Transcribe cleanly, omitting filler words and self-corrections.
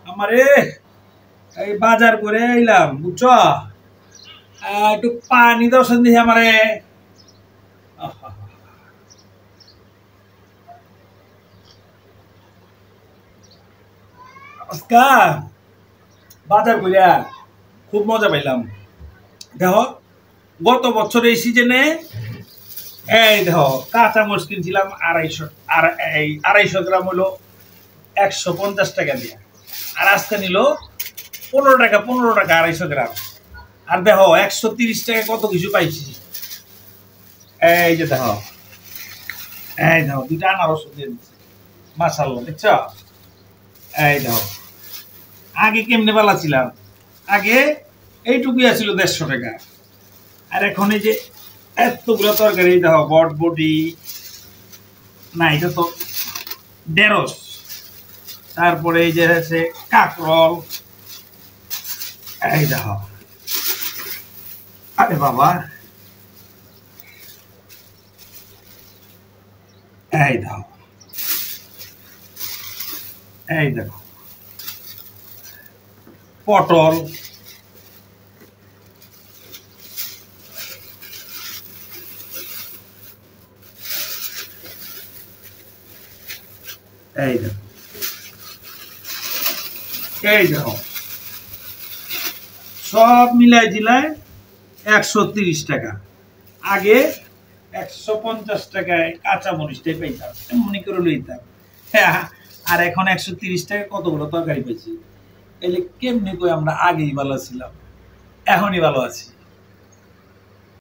আমারে এই বাজার করে আইলাম বুঝছো একটু পানি দর্শন দিই আমারে আজকা বাজার কইরা খুব মজা পাইলাম দেখো গত বছর এই সিজনে এই দেখো কাঁচা মরিচ কিনছিলাম 250 গ্রাম হলো 150 টাকা দিয়ে আর আজকে নিল 15 টাকা 250 গ্রাম আর দেখো 130 টাকা কত কিছু পাইছি এই যে দেখো দুইটা আনারস দিয়ে দিচ্ছে মাশাআল্লাহ দেখছো এই দেখো আগে কেমনে বেলা ছিলাম আগে এইটুকুই আছিল 150 টাকা আর এখন এই যে এতগুলো তরকারি দেখো বটবটি না এটা তো ঢেঁড়স তারপরে এই যে আছে কাঁকরোল এই দেখো আরে বাবা এই দেখো এই দেখো পটল এই দেখো এই দেখো সব মিলাই জিলায় 130 টাকা আগে 150 টাকায় কাঁচা মরিচটাই পাইতাম এমনি করে লইতাম হ্যাঁ আর এখন 130 টাকা কতগুলো তরকারি পাইছি এলে কেমনি কই আমরা আগেই ভালো ছিলাম এখনই ভালো আছি